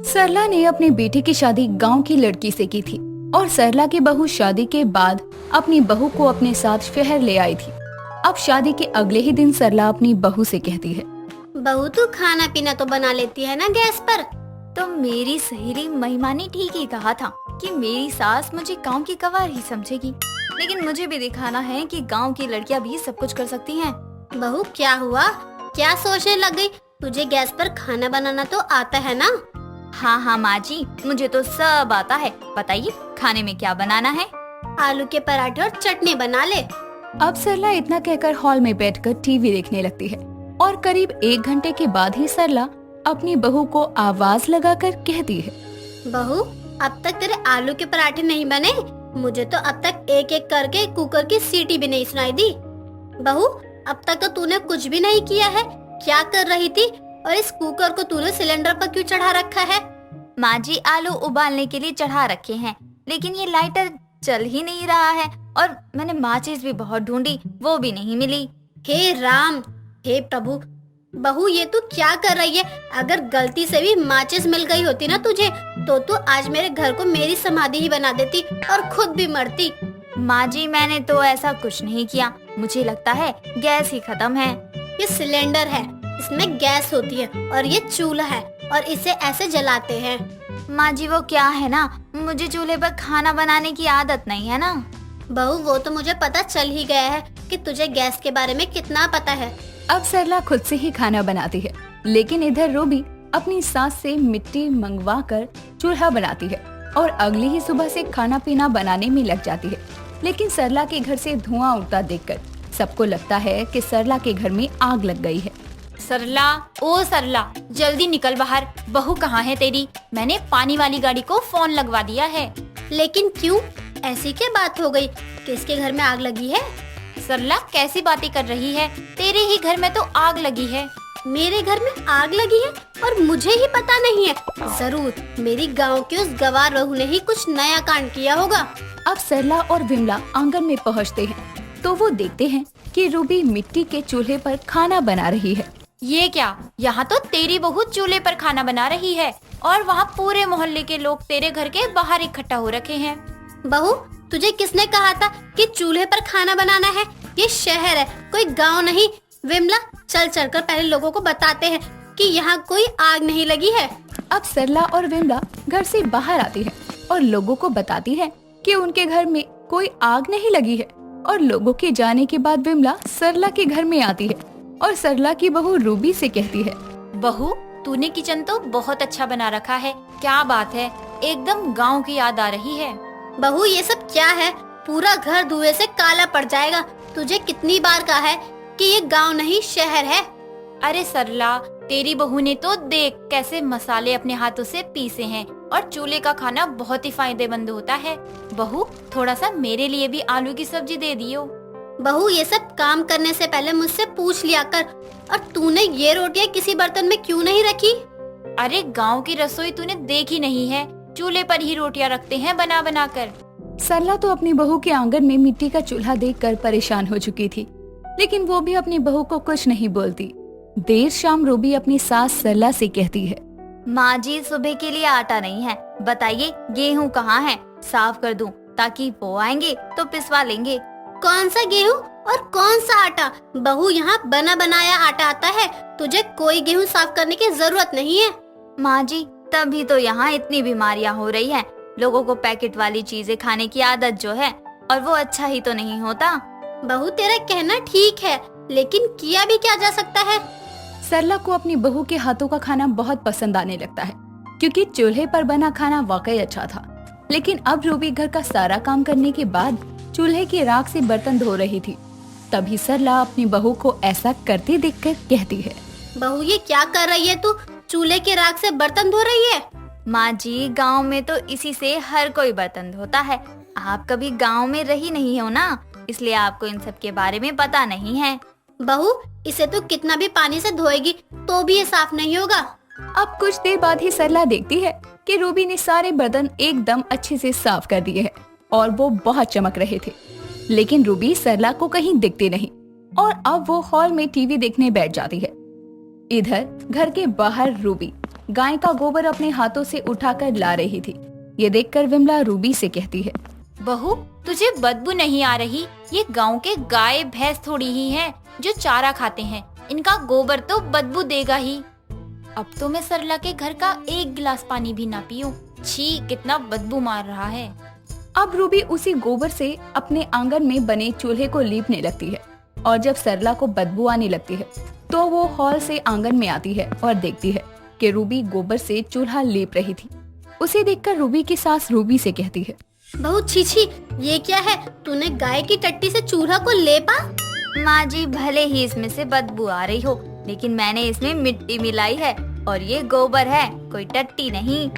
सरला ने अपनी बेटी की शादी गांव की लड़की से की थी और सरला की बहू शादी के बाद अपनी बहू को अपने साथ शहर ले आई थी। अब शादी के अगले ही दिन सरला अपनी बहू से कहती है, बहू तू खाना पीना तो बना लेती है ना गैस पर। तो मेरी सहेली महिमा ने ठीक ही कहा था कि मेरी सास मुझे गांव की गवार ही समझेगी, लेकिन मुझे भी दिखाना है कि गांव की लड़कियां भी सब कुछ कर सकती हैं। बहू क्या हुआ, क्या सोचने लग गई? तुझे गैस पर खाना बनाना तो आता है ना? हाँ माँ जी, मुझे तो सब आता है। बताइए खाने में क्या बनाना है? आलू के पराठे और चटनी बना ले। अब सरला इतना कहकर हॉल में बैठकर टीवी देखने लगती है और करीब 1 घंटे के बाद ही सरला अपनी बहू को आवाज लगाकर कहती है, बहू अब तक तेरे आलू के पराठे नहीं बने? मुझे तो अब तक एक एक करके कुकर की सीटी भी नहीं सुनाई दी। बहू अब तक तो तूने कुछ भी नहीं किया है, क्या कर रही थी? और इस कुकर को तूने सिलेंडर पर क्यों चढ़ा रखा है? माँ जी, आलू उबालने के लिए चढ़ा रखे हैं, लेकिन ये लाइटर चल ही नहीं रहा है और मैंने माचिस भी बहुत ढूंढी, वो भी नहीं मिली। हे राम, हे प्रभु, बहू ये तू क्या कर रही है? अगर गलती से भी माचिस मिल गई होती ना तुझे, तो तू आज मेरे घर को मेरी समाधि ही बना देती और खुद भी मरती। माँ जी, मैंने तो ऐसा कुछ नहीं किया, मुझे लगता है गैस ही खत्म है। ये सिलेंडर है, इसमें गैस होती है और ये चूल्हा है और इसे ऐसे जलाते हैं। माँ जी वो क्या है ना, मुझे चूल्हे पर खाना बनाने की आदत नहीं है ना। बहू वो तो मुझे पता चल ही गया है कि तुझे गैस के बारे में कितना पता है। अब सरला खुद से ही खाना बनाती है, लेकिन इधर रूबी अपनी सास से मिट्टी मंगवा कर चूल्हा बनाती है और अगली ही सुबह से खाना पीना बनाने में लग जाती है। लेकिन सरला के घर से धुआं उठता देखकर सबको लगता है कि सरला के घर में आग लग गई है। सरला, ओ सरला, जल्दी निकल बाहर। बहू कहाँ है तेरी? मैंने पानी वाली गाड़ी को फोन लगवा दिया है। लेकिन क्यों? ऐसी क्या बात हो गई? किसके घर में आग लगी है? सरला कैसी बातें कर रही है? तेरे ही घर में तो आग लगी है। मेरे घर में आग लगी है और मुझे ही पता नहीं है? जरूर मेरी गांव की उस गवार बहू ने ही कुछ नया कांड किया होगा। अब सरला और विमला आंगन में पहुँचते हैं तो वो देखते हैं कि रूबी मिट्टी के चूल्हे पर खाना बना रही है। ये क्या? यहाँ तो तेरी बहू चूल्हे पर खाना बना रही है और वहाँ पूरे मोहल्ले के लोग तेरे घर के बाहर इकट्ठा हो रखे हैं। बहू तुझे किसने कहा था कि चूल्हे पर खाना बनाना है? ये शहर है, कोई गांव नहीं। विमला चल चलकर पहले लोगों को बताते हैं कि यहाँ कोई आग नहीं लगी है। अब सरला और विमला घर से बाहर आती है और लोगों को बताती है कि उनके घर में कोई आग नहीं लगी है। और लोगों के जाने के बाद विमला सरला के घर में आती है और सरला की बहू रूबी से कहती है, बहू तूने किचन तो बहुत अच्छा बना रखा है, क्या बात है, एकदम गांव की याद आ रही है। बहू ये सब क्या है? पूरा घर धुएं से काला पड़ जाएगा। तुझे कितनी बार कहा है कि ये गांव नहीं शहर है। अरे सरला, तेरी बहू ने तो देख कैसे मसाले अपने हाथों से पीसे हैं और चूल्हे का खाना बहुत ही फायदेमंद होता है। बहू थोड़ा सा मेरे लिए भी आलू की सब्जी दे दियो। बहू ये सब काम करने से पहले मुझसे पूछ लिया कर। और तूने ये रोटियां किसी बर्तन में क्यों नहीं रखी? अरे गांव की रसोई तूने देखी नहीं है, चूल्हे पर ही रोटियां रखते हैं बना बना कर। सरला तो अपनी बहू के आंगन में मिट्टी का चूल्हा देखकर परेशान हो चुकी थी, लेकिन वो भी अपनी बहू को कुछ नहीं बोलती। देर शाम रूबी अपनी सास सरला से कहती है, माँ जी सुबह के लिए आटा नहीं है, बताइए गेहूँ कहाँ है? साफ कर दूं ताकि वो आएंगे तो पिसवा लेंगे। कौन सा गेहूँ और कौन सा आटा? बहू यहाँ बना बनाया आटा आता है, तुझे कोई गेहूँ साफ करने की जरूरत नहीं है। माँ जी तभी तो यहाँ इतनी बीमारियाँ हो रही हैं, लोगों को पैकेट वाली चीजें खाने की आदत जो है, और वो अच्छा ही तो नहीं होता। बहू तेरा कहना ठीक है, लेकिन किया भी क्या जा सकता है? सरला को अपनी बहू के हाथों का खाना बहुत पसंद आने लगता है, क्योंकि चूल्हे पर बना खाना वाकई अच्छा था। लेकिन अब रूबी घर का सारा काम करने के बाद चूल्हे की राख से बर्तन धो रही थी। तभी सरला अपनी बहू को ऐसा करते देखकर कहती है, बहू ये क्या कर रही है तू? चूल्हे की राख से बर्तन धो रही है? माँ जी गांव में तो इसी से हर कोई बर्तन धोता है। आप कभी गांव में रही नहीं हो ना, इसलिए आपको इन सब के बारे में पता नहीं है। बहू इसे तो कितना भी पानी से धोएगी तो भी ये साफ नहीं होगा। अब कुछ देर बाद ही सरला देखती है कि रूबी ने सारे बर्तन एकदम अच्छे से साफ कर दिए हैं और वो बहुत चमक रहे थे। लेकिन रूबी सरला को कहीं दिखती नहीं और अब वो हॉल में टीवी देखने बैठ जाती है। इधर घर के बाहर रूबी गाय का गोबर अपने हाथों से उठाकर ला रही थी। ये देखकर विमला रूबी से कहती है, बहू तुझे बदबू नहीं आ रही? ये गांव के गाय भैंस थोड़ी ही हैं जो चारा खाते हैं, इनका गोबर तो बदबू देगा ही। अब तो मैं सरला के घर का एक गिलास पानी भी ना पीऊं। छी, कितना बदबू मार रहा है। अब रूबी उसी गोबर से अपने आंगन में बने चूल्हे को लीपने लगती है और जब सरला को बदबू आने लगती है तो वो हॉल से आंगन में आती है और देखती है कि रूबी गोबर से चूल्हा लीप रही थी। उसे देखकर रूबी की सास रूबी से कहती है, बहू छी छी, ये क्या है? तूने गाय की टट्टी से चूल्हा को लेपा? माँ जी, भले ही इसमें से बदबू आ रही हो, लेकिन मैंने इसमें मिट्टी मिलाई है और ये गोबर है, कोई टट्टी नहीं।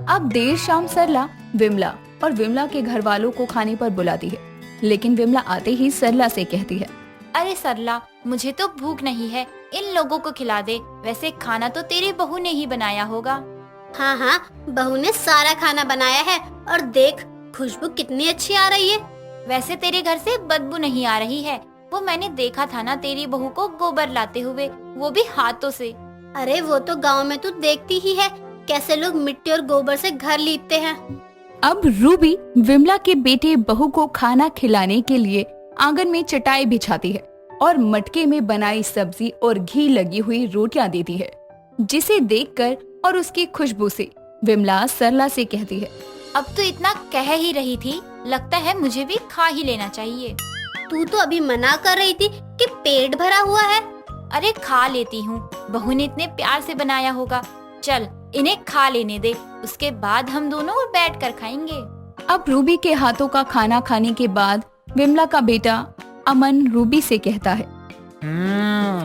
अब देर शाम सरला विमला और विमला के घर वालों को खाने पर बुलाती है, लेकिन विमला आते ही सरला से कहती है, अरे सरला, मुझे तो भूख नहीं है, इन लोगों को खिला दे। वैसे खाना तो तेरी बहू ने ही बनाया होगा। हाँ हाँ, बहू ने सारा खाना बनाया है और देख खुशबू कितनी अच्छी आ रही है। वैसे तेरे घर से बदबू नहीं आ रही है, वो मैंने देखा था ना तेरी बहू को गोबर लाते हुए, वो भी हाथों से। अरे वो तो गांव में तू देखती ही है कैसे लोग मिट्टी और गोबर से घर लीपते हैं। अब रूबी विमला के बेटे बहू को खाना खिलाने के लिए आंगन में चटाई बिछाती है और मटके में बनाई सब्जी और घी लगी हुई रोटियां देती है, जिसे देखकर और उसकी खुशबू से विमला सरला से कहती है, अब तो इतना कह ही रही थी, लगता है मुझे भी खा ही लेना चाहिए। तू तो अभी मना कर रही थी कि पेट भरा हुआ है। अरे खा लेती हूँ, बहू ने इतने प्यार से बनाया होगा। चल इन्हें खा लेने दे, उसके बाद हम दोनों बैठ कर खाएंगे। अब रूबी के हाथों का खाना खाने के बाद विमला का बेटा अमन रूबी से कहता है,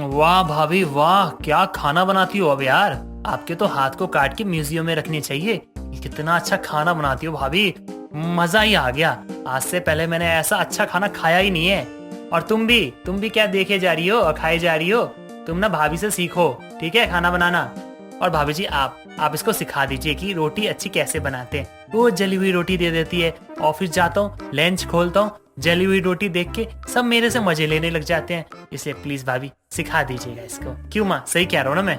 वाह भाभी वाह, क्या खाना बनाती हो अब यार। आपके तो हाथ को काट के म्यूजियम में रखने चाहिए। कितना अच्छा खाना बनाती हो भाभी, मजा ही आ गया। आज से पहले मैंने ऐसा अच्छा खाना खाया ही नहीं है। और तुम भी क्या देखे जा रही हो और खाए जा रही हो? तुम ना भाभी से सीखो, ठीक है, खाना बनाना। और भाभी जी आप इसको सिखा दीजिए कि रोटी अच्छी कैसे बनाते हैं। वो जली हुई रोटी दे देती है। ऑफिस जाता हूँ, लंच खोलता हूँ, जली हुई रोटी देख के सब मेरे से मजे लेने लग जाते हैं। इसलिए प्लीज भाभी सिखा दीजिएगा इसको। क्यों माँ, सही कह रहा हूँ ना मैं?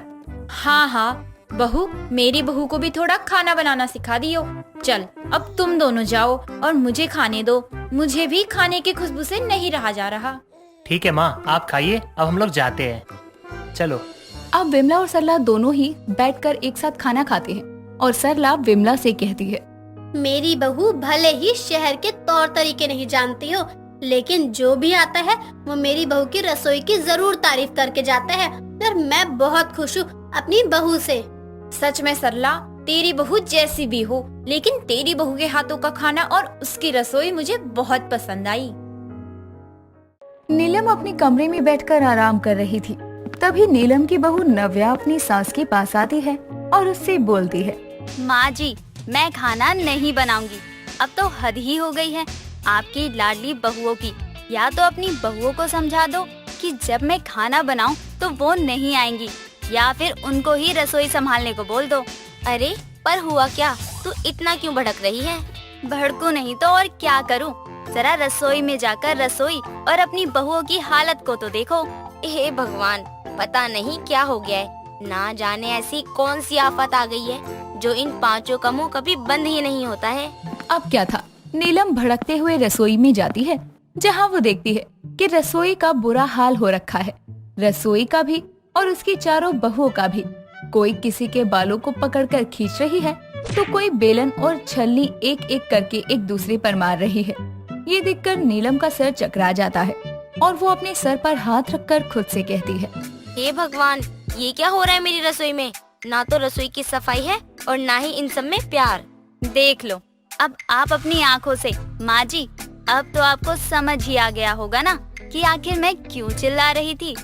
हाँ बहू, मेरी बहू को भी थोड़ा खाना बनाना सिखा दियो। चल अब तुम दोनों जाओ और मुझे खाने दो, मुझे भी खाने की खुशबू से नहीं रहा जा रहा। ठीक है माँ, आप खाइए, अब हम लोग जाते हैं, चलो। अब विमला और सरला दोनों ही बैठकर एक साथ खाना खाते हैं और सरला विमला से कहती है, मेरी बहू भले ही शहर के तौर तरीके नहीं जानती हो, लेकिन जो भी आता है वो मेरी बहू की रसोई की जरूर तारीफ करके जाता है और मैं बहुत खुश हूँ अपनी बहू से। सच में सरला, तेरी बहू जैसी भी हो, लेकिन तेरी बहू के हाथों का खाना और उसकी रसोई मुझे बहुत पसंद आई। नीलम अपने कमरे में बैठकर आराम कर रही थी। तभी नीलम की बहू नव्या अपनी सास के पास आती है और उससे बोलती है, माँ जी, मैं खाना नहीं बनाऊंगी, अब तो हद ही हो गई है आपकी लाडली बहुओं की। या तो अपनी बहुओं को समझा दो कि जब मैं खाना बनाऊं तो वो नहीं आएंगी, या फिर उनको ही रसोई संभालने को बोल दो। अरे पर हुआ क्या? तू इतना क्यों भड़क रही है? भड़कू नहीं तो और क्या करूं? जरा रसोई में जाकर रसोई और अपनी बहुओं की हालत को तो देखो। हे भगवान, पता नहीं क्या हो गया है। ना जाने ऐसी कौन सी आफत आ गई है जो इन पांचों का मुंह कभी बंद ही नहीं होता है। अब क्या था, नीलम भड़कते हुए रसोई में जाती है, जहाँ वो देखती है कि रसोई का बुरा हाल हो रखा है। रसोई का भी और उसकी चारों बहुओं का भी। कोई किसी के बालों को पकड़कर खींच रही है तो कोई बेलन और छलनी एक एक करके एक दूसरे पर मार रही है। ये देखकर नीलम का सर चकरा जाता है और वो अपने सर पर हाथ रखकर खुद से कहती है, हे भगवान, ये क्या हो रहा है मेरी रसोई में? ना तो रसोई की सफाई है और ना ही इन सब में प्यार। देख लो अब आप अपनी आँखों से। माँ जी, अब तो आपको समझ ही आ गया होगा ना कि आखिर मैं क्यों चिल्ला रही थी।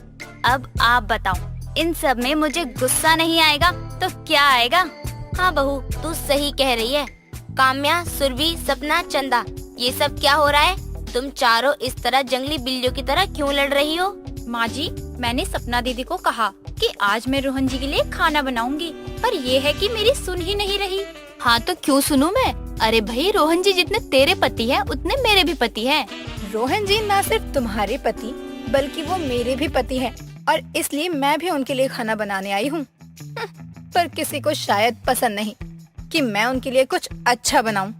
अब आप बताओ, इन सब में मुझे गुस्सा नहीं आएगा तो क्या आएगा? हाँ बहू, तू सही कह रही है। काम्या, सुरभि, सपना, चंदा, ये सब क्या हो रहा है? तुम चारों इस तरह जंगली बिल्लियों की तरह क्यों लड़ रही हो? माँ जी, मैंने सपना दीदी को कहा कि आज मैं रोहन जी के लिए खाना बनाऊंगी, पर ये है कि मेरी सुन ही नहीं रही। हाँ तो क्यों सुनूं मैं? अरे भाई, रोहन जी जितने तेरे पति हैं उतने मेरे भी पति हैं। रोहन जी न सिर्फ तुम्हारे पति बल्कि वो मेरे भी पति हैं और इसलिए मैं भी उनके लिए खाना बनाने आई हूँ। पर किसी को शायद पसंद नहीं कि मैं उनके लिए कुछ अच्छा बनाऊं।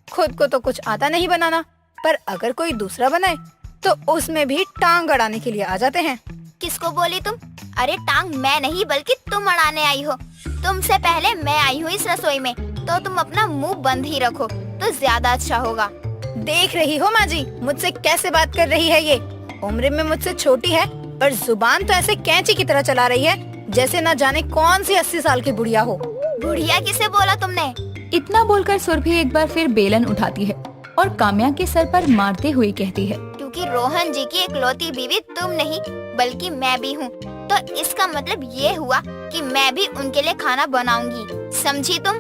खुद को तो कुछ आता नहीं बनाना, पर अगर कोई दूसरा बनाए तो उसमें भी टांग अड़ाने के लिए आ जाते हैं। किसको बोली तुम? अरे टांग मैं नहीं बल्कि तुम अड़ाने आई हो। तुमसे पहले मैं आई हूँ इस रसोई में, तो तुम अपना मुंह बंद ही रखो तो ज्यादा अच्छा होगा। देख रही हो माँ जी मुझसे कैसे बात कर रही है ये। उम्र में मुझसे छोटी है पर जुबान तो ऐसे कैंची की तरह चला रही है जैसे न जाने कौन सी 80 साल की बुढ़िया हो। बुढ़िया किसे बोला तुमने? इतना बोलकर सुरभि एक बार फिर बेलन उठाती है और काम्या के सर पर मारते हुए कहती है, क्योंकि रोहन जी की इकलौती बीवी तुम नहीं बल्कि मैं भी हूँ, तो इसका मतलब ये हुआ कि मैं भी उनके लिए खाना बनाऊंगी, समझी तुम?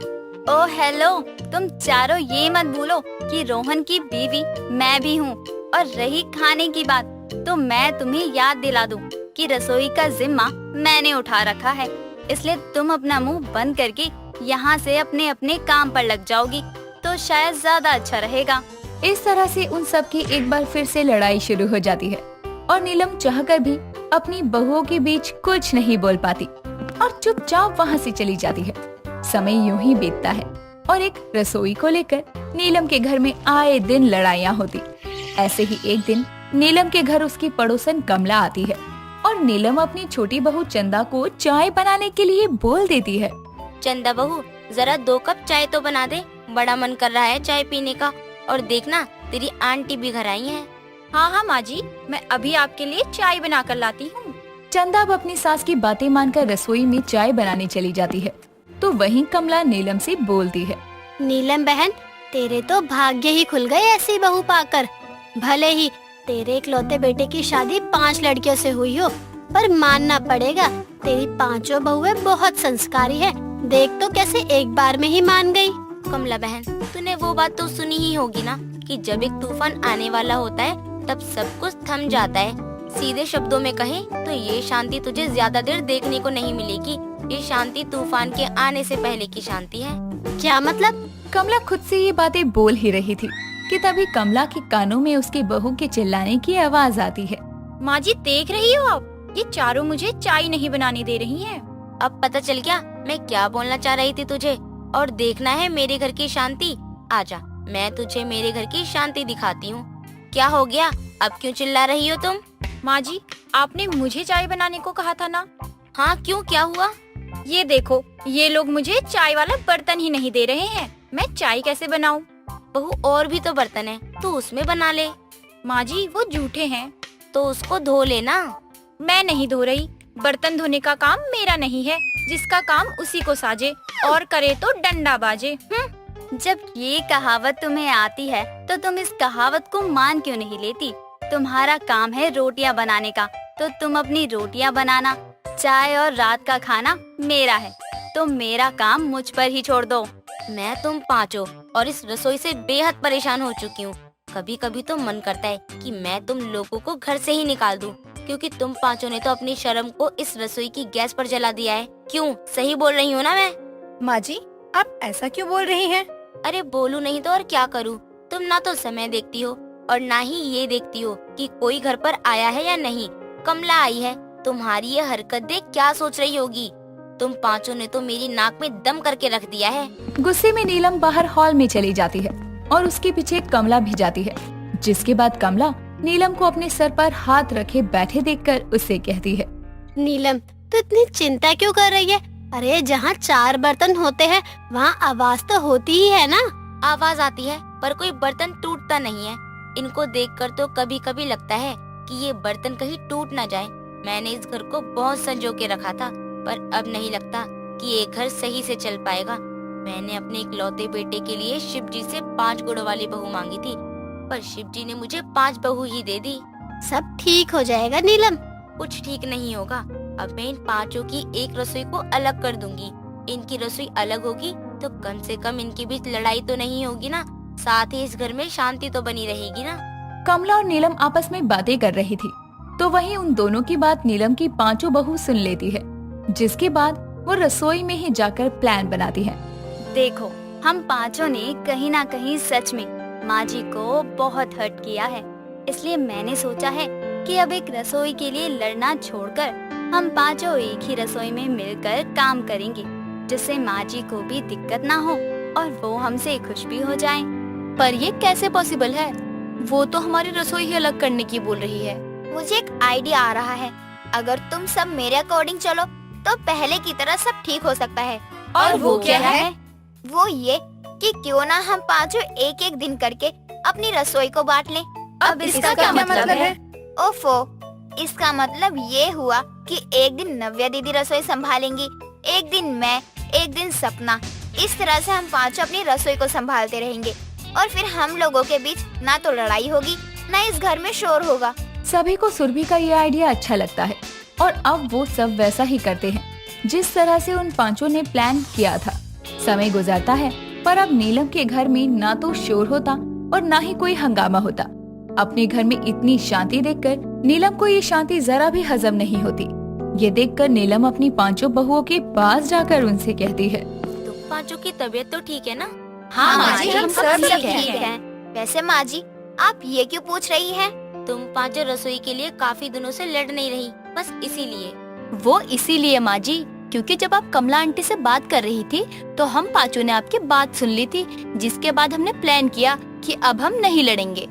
ओ हेलो, तुम चारों ये मत भूलो कि रोहन की बीवी मैं भी हूँ। और रही खाने की बात, तो मैं तुम्हें याद दिला दूं कि रसोई का जिम्मा मैंने उठा रखा है, इसलिए तुम अपना मुंह बंद करके यहाँ से अपने अपने काम पर लग जाओगी तो शायद ज्यादा अच्छा रहेगा। इस तरह से उन सब की एक बार फिर से लड़ाई शुरू हो जाती है और नीलम चाहकर भी अपनी बहुओं के बीच कुछ नहीं बोल पाती और चुपचाप वहाँ से चली जाती है। समय यूं ही बीतता है और एक रसोई को लेकर नीलम के घर में आए दिन लड़ाइयाँ होती। ऐसे ही एक दिन नीलम के घर उसकी पड़ोसन कमला आती है और नीलम अपनी छोटी बहू चंदा को चाय बनाने के लिए बोल देती है। चंदा बहू, जरा 2 कप चाय तो बना दे, बड़ा मन कर रहा है चाय पीने का। और देखना तेरी आंटी भी घर आई हैं। हाँ हाँ माँ जी, मैं अभी आपके लिए चाय बना कर लाती हूँ। चंदा अब अपनी सास की बातें मानकर रसोई में चाय बनाने चली जाती है, तो वहीं कमला नीलम से बोलती है, नीलम बहन, तेरे तो भाग्य ही खुल गए ऐसी बहू पाकर। भले ही तेरे इकलौते बेटे की शादी 5 लड़कियों से हुई हो, पर मानना पड़ेगा तेरी 5 बहुएं बहुत संस्कारी है। देख तो कैसे एक बार में ही मान गई। कमला बहन, तूने वो बात तो सुनी ही होगी ना कि जब एक तूफान आने वाला होता है तब सब कुछ थम जाता है। सीधे शब्दों में कहें तो ये शांति तुझे ज्यादा देर देखने को नहीं मिलेगी। ये शांति तूफान के आने से पहले की शांति है। क्या मतलब? कमला खुद से ये बातें बोल ही रही थी कि तभी कमला के कानों में उसकी बहू के चिल्लाने की आवाज आती है। माँ जी देख रही हो आप, ये चारों मुझे चाय नहीं बनाने दे रही हैं। अब पता चल गया मैं क्या बोलना चाह रही थी तुझे। और देखना है मेरे घर की शांति। आजा, मैं तुझे मेरे घर की शांति दिखाती हूँ। क्या हो गया, अब क्यों चिल्ला रही हो तुम? माँ जी, आपने मुझे चाय बनाने को कहा था ना। हाँ, क्यों, क्या हुआ? ये देखो, ये लोग मुझे चाय वाला बर्तन ही नहीं दे रहे हैं। मैं चाय कैसे बनाऊं? बहू, और भी तो बर्तन है, तू उसमें बना ले। माँ जी, वो जूठे हैं। तो उसको धो लेना। मैं नहीं धो रही। बर्तन धोने का काम मेरा नहीं है। जिसका काम उसी को साजे और करे तो डंडा बाजे। जब ये कहावत तुम्हें आती है तो तुम इस कहावत को मान क्यों नहीं लेती? तुम्हारा काम है रोटियां बनाने का, तो तुम अपनी रोटियां बनाना। चाय और रात का खाना मेरा है, तो मेरा काम मुझ पर ही छोड़ दो। मैं तुम 5 और इस रसोई से बेहद परेशान हो चुकी हूँ। कभी कभी तो मन करता है कि मैं तुम लोगों को घर से ही निकाल दूं, क्योंकि तुम 5 ने तो अपनी शर्म को इस रसोई की गैस पर जला दिया है। क्यों, सही बोल रही हूँ ना मैं? माँ जी, आप ऐसा क्यों बोल रही हैं? अरे बोलूं नहीं तो और क्या करूं? तुम ना तो समय देखती हो और ना ही ये देखती हो कि कोई घर पर आया है या नहीं। कमला आई है, तुम्हारी ये हरकत देख क्या सोच रही होगी? तुम 5 ने तो मेरी नाक में दम करके रख दिया है। गुस्से में नीलम बाहर हॉल में चली जाती है और उसके पीछे कमला भी जाती है, जिसके बाद कमला नीलम को अपने सर पर हाथ रखे बैठे देखकर उससे कहती है, नीलम, तू इतनी चिंता क्यों कर रही है? अरे जहाँ 4 बर्तन होते हैं वहाँ आवाज तो होती ही है ना। आवाज आती है पर कोई बर्तन टूटता नहीं है। इनको देखकर तो कभी कभी लगता है कि ये बर्तन कहीं टूट ना जाए। मैंने इस घर को बहुत संजो के रखा था, पर अब नहीं लगता कि ये घर सही से चल पाएगा। मैंने अपने इकलौते बेटे के लिए शिव जी से 5 गुणों वाली बहू मांगी थी, पर शिव जी ने मुझे 5 बहू ही दे दी। सब ठीक हो जाएगा नीलम। कुछ ठीक नहीं होगा। अब मैं इन 5 की एक रसोई को अलग कर दूंगी। इनकी रसोई अलग होगी तो कम से कम इनके बीच लड़ाई तो नहीं होगी ना, साथ ही इस घर में शांति तो बनी रहेगी ना। कमला और नीलम आपस में बातें कर रही थी, तो वहीं उन दोनों की बात नीलम की 5 बहू सुन लेती है, जिसके बाद वो रसोई में ही जाकर प्लान बनाती है। देखो, हम 5 ने कहीं ना कहीं सच में माँ जी को बहुत हर्ट किया है, इसलिए मैंने सोचा है कि अब एक रसोई के लिए लड़ना छोड़कर हम 5 एक ही रसोई में मिलकर काम करेंगे। जिससे माँ जी को भी दिक्कत ना हो और वो हमसे खुश भी हो जाएं। पर ये कैसे पॉसिबल है? वो तो हमारी रसोई ही अलग करने की बोल रही है। मुझे एक आइडिया आ रहा है। अगर तुम सब मेरे अकॉर्डिंग चलो तो पहले की तरह सब ठीक हो सकता है। और वो क्या है? वो ये कि क्यों ना हम पांचों एक एक दिन करके अपनी रसोई को बांट लें। अब इसका क्या मतलब है? ओफो, इसका मतलब ये हुआ कि एक दिन नव्या दीदी रसोई संभालेंगी, एक दिन मैं, एक दिन सपना। इस तरह से हम पांचों अपनी रसोई को संभालते रहेंगे और फिर हम लोगों के बीच ना तो लड़ाई होगी ना इस घर में शोर होगा। सभी को सुरभि का ये आइडिया अच्छा लगता है और अब वो सब वैसा ही करते हैं जिस तरह से उन पांचों ने प्लान किया था। समय गुजरता है पर अब नीलम के घर में ना तो शोर होता और ना ही कोई हंगामा होता। अपने घर में इतनी शांति देखकर नीलम को ये शांति जरा भी हजम नहीं होती। ये देखकर नीलम अपनी पांचों बहुओं के पास जाकर उनसे कहती है, तुम पांचों की तबीयत तो ठीक है ना? हाँ माँ जी, हम सब ठीक हैं। वैसे माँ जी, आप ये क्यों पूछ रही हैं? तुम पांचों रसोई के लिए काफी दिनों से लड़ नहीं रही, बस इसीलिए। वो इसीलिए माँ जी, क्योंकि जब आप कमला आंटी से बात कर रही थी तो हम पांचों ने आपकी बात सुन ली थी, जिसके बाद हमने प्लान किया कि अब हम नहीं लड़ेंगे।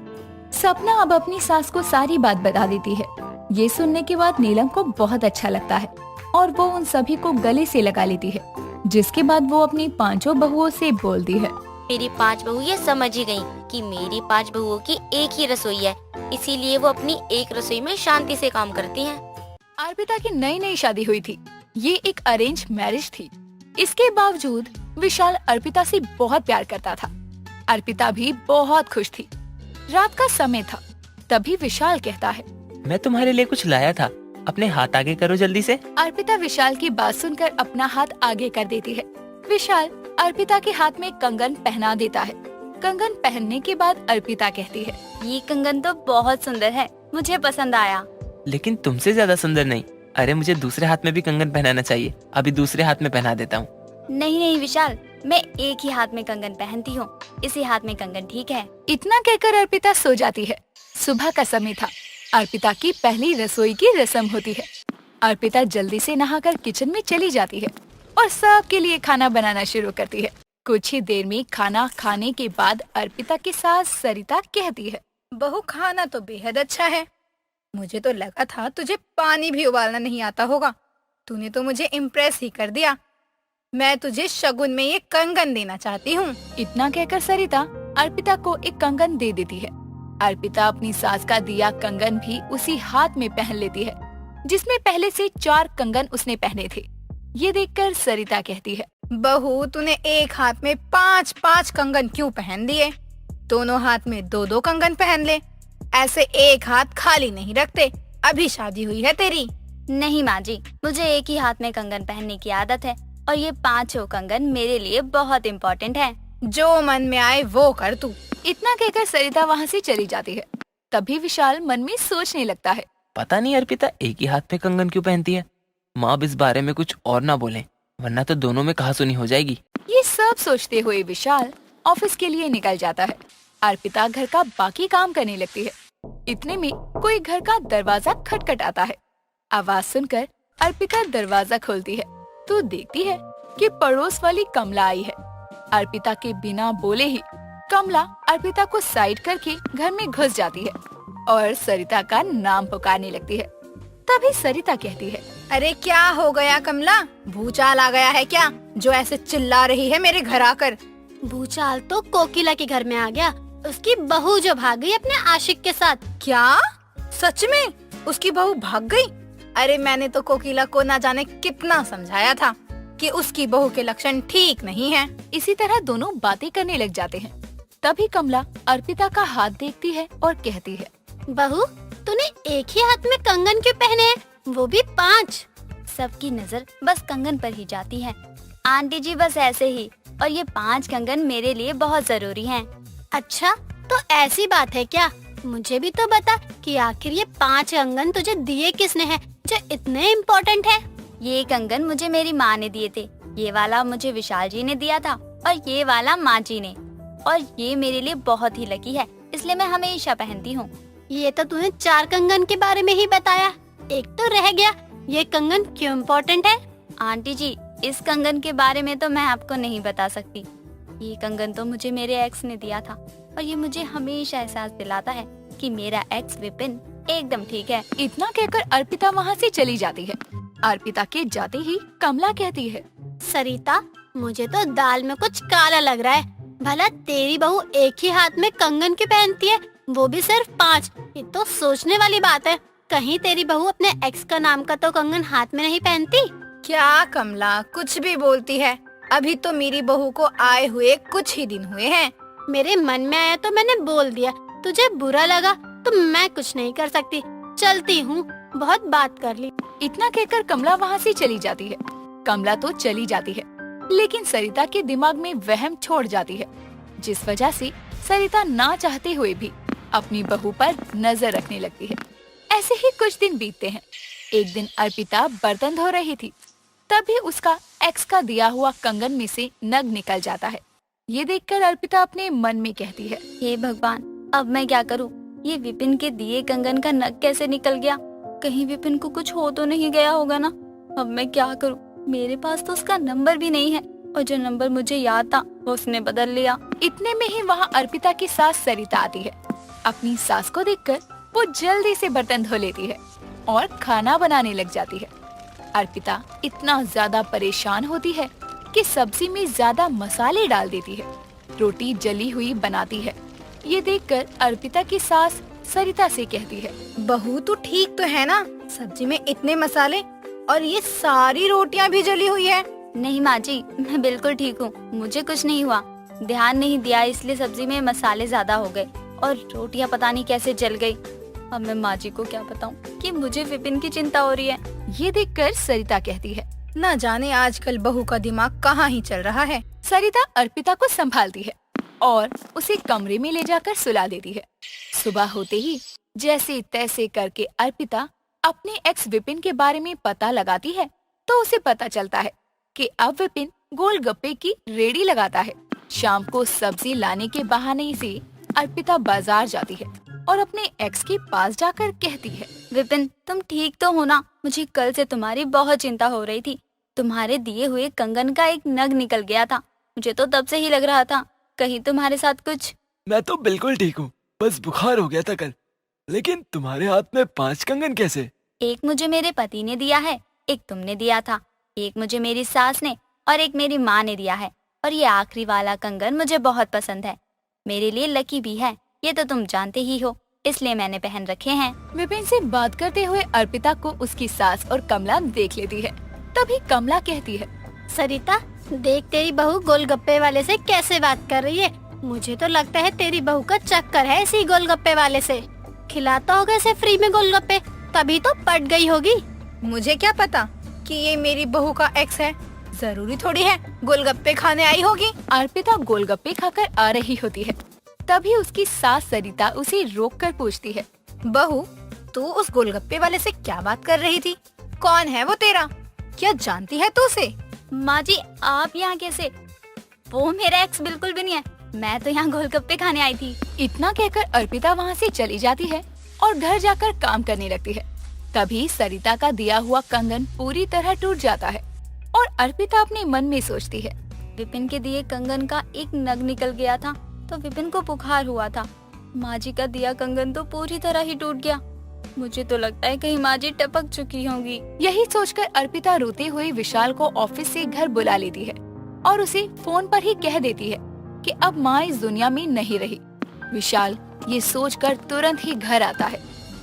सपना अब अपनी सास को सारी बात बता देती है। ये सुनने के बाद नीलम को बहुत अच्छा लगता है और वो उन सभी को गले से लगा लेती है, जिसके बाद वो अपनी पांचों बहुओं से बोलती है, मेरी पांच बहू ये समझ ही गई कि मेरी पांच बहुओं की एक ही रसोई है, इसीलिए वो अपनी एक रसोई में शांति से काम करती हैं। अर्पिता की नई नई शादी हुई थी। ये एक अरेंज मैरिज थी। इसके बावजूद विशाल अर्पिता से बहुत प्यार करता था। अर्पिता भी बहुत खुश थी। रात का समय था, तभी विशाल कहता है, मैं तुम्हारे लिए कुछ लाया था, अपने हाथ आगे करो जल्दी से। अर्पिता विशाल की बात सुनकर अपना हाथ आगे कर देती है। विशाल अर्पिता के हाथ में कंगन पहना देता है। कंगन पहनने के बाद अर्पिता कहती है, ये कंगन तो बहुत सुंदर है, मुझे पसंद आया। लेकिन तुमसे ज्यादा सुंदर नहीं। अरे मुझे दूसरे हाथ में भी कंगन पहनाना चाहिए, अभी दूसरे हाथ में पहना देता हूँ। नहीं नहीं विशाल, मैं एक ही हाथ में कंगन पहनती हूँ, इसी हाथ में कंगन ठीक है। इतना कहकर अर्पिता सो जाती है। सुबह का समय था। अर्पिता की पहली रसोई की रस्म होती है। अर्पिता जल्दी से नहाकर किचन में चली जाती है और सबके लिए खाना बनाना शुरू करती है। कुछ ही देर में खाना खाने के बाद अर्पिता की सास सरिता कहती है, बहू खाना तो बेहद अच्छा है। मुझे तो लगा था तुझे पानी भी उबालना नहीं आता होगा। तूने तो मुझे इम्प्रेस ही कर दिया। मैं तुझे शगुन में ये कंगन देना चाहती हूँ। इतना कहकर सरिता अर्पिता को एक कंगन दे देती है। अर्पिता अपनी सास का दिया कंगन भी उसी हाथ में पहन लेती है, जिसमें पहले से 4 कंगन उसने पहने थे। ये देखकर सरिता कहती है, बहू तूने एक हाथ में 5-5 कंगन क्यों पहन दिए? दोनों हाथ में 2-2 कंगन पहन ले। ऐसे एक हाथ खाली नहीं रखते। अभी शादी हुई है तेरी। नहीं माँ जी, मुझे एक ही हाथ में कंगन पहनने की आदत है और ये 5 कंगन मेरे लिए बहुत इम्पोर्टेंट है। जो मन में आए वो कर तू। इतना कहकर सरिता वहाँ से चली जाती है। तभी विशाल मन में सोचने लगता है, पता नहीं अर्पिता एक ही हाथ में कंगन क्यों पहनती है। माँ अब इस बारे में कुछ और ना बोले, वरना तो दोनों में कहासुनी हो जाएगी। ये सब सोचते हुए विशाल ऑफिस के लिए निकल जाता है। अर्पिता घर का बाकी काम करने लगती है। इतने में कोई घर का दरवाजा खटखटाता है। आवाज सुनकर अर्पिता दरवाजा खोलती है तो देखती है कि पड़ोस वाली कमला आई है। अर्पिता के बिना बोले ही कमला अर्पिता को साइड करके घर में घुस जाती है और सरिता का नाम पुकारने लगती है। तभी सरिता कहती है, अरे क्या हो गया कमला? भूचाल आ गया है क्या जो ऐसे चिल्ला रही है मेरे घर आकर? भूचाल तो कोकिला के घर में आ गया। उसकी बहू जो भाग गई अपने आशिक के साथ। क्या सच में उसकी बहू भाग गई? अरे मैंने तो कोकिला को ना जाने कितना समझाया था कि उसकी बहू के लक्षण ठीक नहीं हैं। इसी तरह दोनों बातें करने लग जाते हैं। तभी कमला अर्पिता का हाथ देखती है और कहती है, बहू तूने एक ही हाथ में कंगन क्यों पहने हैं, वो भी 5? सबकी नजर बस कंगन पर ही जाती है आंटी जी, बस ऐसे ही। और ये 5 कंगन मेरे लिए बहुत जरूरी हैं। अच्छा तो ऐसी बात है क्या? मुझे भी तो बता कि आखिर ये 5 कंगन तुझे दिए किसने हैं जो इतने इम्पोर्टेंट है? ये कंगन मुझे मेरी माँ ने दिए थे। ये वाला मुझे विशाल जी ने दिया था और ये वाला माँ जी ने। और ये मेरे लिए बहुत ही लकी है, इसलिए मैं हमेशा पहनती हूँ। ये तो तूने 4 कंगन के बारे में ही बताया, एक तो रह गया। ये कंगन क्यों इम्पोर्टेंट है? आंटी जी, इस कंगन के बारे में तो मैं आपको नहीं बता सकती। ये कंगन तो मुझे मेरे एक्स ने दिया था और ये मुझे हमेशा एहसास दिलाता है कि मेरा एक्स विपिन एकदम ठीक है। इतना कहकर अर्पिता वहाँ से चली जाती है। अर्पिता के जाते ही कमला कहती है, सरिता, मुझे तो दाल में कुछ काला लग रहा है। भला तेरी बहू एक ही हाथ में कंगन क्यों पहनती है, वो भी सिर्फ 5। ये तो सोचने वाली बात है। कहीं तेरी बहू अपने एक्स का नाम का तो कंगन हाथ में नहीं पहनती? क्या कमला कुछ भी बोलती है? अभी तो मेरी बहू को आए हुए कुछ ही दिन हुए हैं। मेरे मन में आया तो मैंने बोल दिया। तुझे बुरा लगा तो मैं कुछ नहीं कर सकती। चलती हूँ, बहुत बात कर ली। इतना कहकर कमला वहाँ से चली जाती है। कमला तो चली जाती है, लेकिन सरिता के दिमाग में वहम छोड़ जाती है, जिस वजह से सरिता ना चाहते हुए भी अपनी बहू पर नजर रखने लगती है। ऐसे ही कुछ दिन बीतते हैं। एक दिन अर्पिता बर्तन धो रही थी, तभी उसका एक्स का दिया हुआ कंगन में से नग निकल जाता है। ये देखकर अर्पिता अपने मन में कहती है, हे भगवान, अब मैं क्या करूं? ये विपिन के दिए कंगन का नग कैसे निकल गया? कहीं विपिन को कुछ हो तो नहीं गया होगा ना? अब मैं क्या करूं? मेरे पास तो उसका नंबर भी नहीं है और जो नंबर मुझे याद था वो उसने बदल लिया। इतने में ही वहाँ अर्पिता की सास सरिता आती है। अपनी सास को देखकर वो जल्दी से बर्तन धो लेती है और खाना बनाने लग जाती है। अर्पिता इतना ज्यादा परेशान होती है कि सब्जी में ज्यादा मसाले डाल देती है, रोटी जली हुई बनाती है। ये देखकर अर्पिता की सास सरिता से कहती है, बहू तू ठीक तो है ना? सब्जी में इतने मसाले और ये सारी रोटियां भी जली हुई है। नहीं माँ जी, मैं बिल्कुल ठीक हूँ, मुझे कुछ नहीं हुआ। ध्यान नहीं दिया इसलिए सब्जी में मसाले ज्यादा हो गए और रोटियां पता नहीं कैसे जल गई। अब मैं माँ जी को क्या बताऊँ कि मुझे विपिन की चिंता हो रही है। ये देखकर सरिता कहती है, न जाने आजकल बहू का दिमाग कहाँ ही चल रहा है। सरिता अर्पिता को संभालती है और उसे कमरे में ले जाकर सुला देती है। सुबह होते ही जैसे तैसे करके अर्पिता अपने एक्स विपिन के बारे में पता लगाती है तो उसे पता चलता है कि अब विपिन गोलगप्पे की रेडी लगाता है। शाम को सब्जी लाने के बहाने से अर्पिता बाजार जाती है और अपने एक्स के पास जाकर कहती है, विपिन, तुम ठीक तो हो ना? मुझे कल से तुम्हारी बहुत चिंता हो रही थी। तुम्हारे दिए हुए कंगन का एक नग निकल गया था। मुझे तो तब से ही लग रहा था कहीं तुम्हारे साथ कुछ। मैं तो बिल्कुल ठीक हूँ, बस बुखार हो गया था कल। लेकिन तुम्हारे हाथ में 5 कंगन कैसे? एक मुझे मेरे पति ने दिया है, एक तुमने दिया था, एक मुझे मेरी सास ने और एक मेरी माँ ने दिया है। और ये आखिरी वाला कंगन मुझे बहुत पसंद है, मेरे लिए लकी भी है। ये तो तुम जानते ही हो, इसलिए मैंने पहन रखे हैं। विपिन से बात करते हुए अर्पिता को उसकी सास और कमला देख लेती है। तभी कमला कहती है, सरिता, देख तेरी बहू गोलगप्पे वाले से कैसे बात कर रही है। मुझे तो लगता है तेरी बहू का चक्कर है इसी गोलगप्पे वाले से। खिलाता होगा इसे फ्री में गोलगप्पे, तभी तो पट गई होगी। मुझे क्या पता कि ये मेरी बहू का एक्स है? जरूरी थोड़ी है गोलगप्पे खाने आई होगी। अर्पिता गोलगप्पे खाकर आ रही होती है। तभी उसकी सास सरिता उसे रोककर पूछती है, बहू, तू उस गोलगप्पे वाले से क्या बात कर रही थी? कौन है वो तेरा? क्या जानती है तू उसे? माँ जी, आप यहाँ कैसे? वो मेरा एक्स बिल्कुल भी नहीं है। मैं तो यहाँ गोलगप्पे खाने आई थी। इतना कहकर अर्पिता वहाँ से चली जाती है और घर जाकर काम करने लगती है। तभी सरिता का दिया हुआ कंगन पूरी तरह टूट जाता है और अर्पिता अपने मन में सोचती है, विपिन के दिए कंगन का एक नग निकल गया था तो विपिन को बुखार हुआ था। माँ जी का दिया कंगन तो पूरी तरह ही टूट गया। मुझे तो लगता है कहीं माँ जी टपक चुकी होंगी। यही सोचकर अर्पिता रोते हुए विशाल को ऑफिस से घर बुला लेती है और उसे फोन पर ही कह देती है कि अब माँ इस दुनिया में नहीं रही। विशाल ये सोचकर तुरंत ही घर आता है।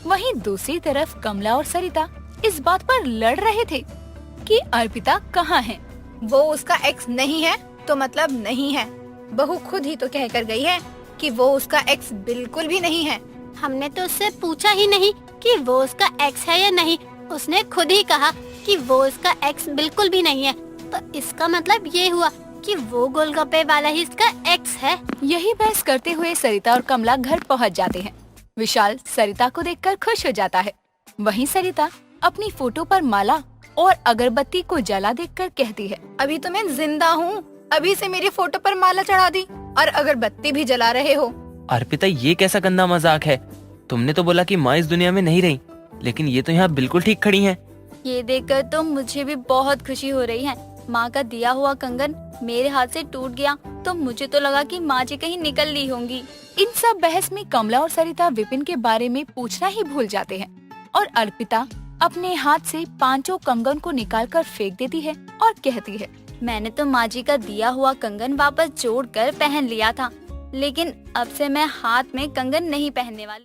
वहीं दूसरी तरफ कमला और सरिता इस बात पर लड़ रहे थे कि अर्पिता कहाँ है। वो उसका एक्स नहीं है तो मतलब नहीं है। बहू खुद ही तो कह कर गई है कि वो उसका एक्स बिल्कुल भी नहीं है। हमने तो उससे पूछा ही नहीं कि वो उसका एक्स है या नहीं। उसने खुद ही कहा कि वो उसका एक्स बिल्कुल भी नहीं है। तो इसका मतलब ये हुआ कि वो गोलगप्पे वाला ही इसका एक्स है। यही बहस करते हुए सरिता और कमला घर पहुंच जाते हैं। विशाल सरिता को देखकर खुश हो जाता है। वहीं सरिता अपनी फोटो पर माला और अगरबत्ती को जला देखकर कहती है, अभी तो मैं जिंदा हूँ, अभी से मेरी फोटो पर माला चढ़ा दी और अगरबत्ती भी जला रहे हो। अर्पिता, ये कैसा गंदा मजाक है? तुमने तो बोला कि माँ इस दुनिया में नहीं रही, लेकिन ये तो यहाँ बिल्कुल ठीक खड़ी हैं। ये देखकर तो मुझे भी बहुत खुशी हो रही है। माँ का दिया हुआ कंगन मेरे हाथ से टूट गया तो मुझे तो लगा कि माँ जी कहीं निकल ली होंगी। इन सब बहस में कमला और सरिता विपिन के बारे में पूछना ही भूल जाते हैं और अर्पिता अपने हाथ से पांचों कंगन को निकालकर फेंक देती है और कहती है, मैंने तो माँ जी का दिया हुआ कंगन वापस जोड़कर पहन लिया था, लेकिन अब से मैं हाथ में कंगन नहीं पहनने वाली।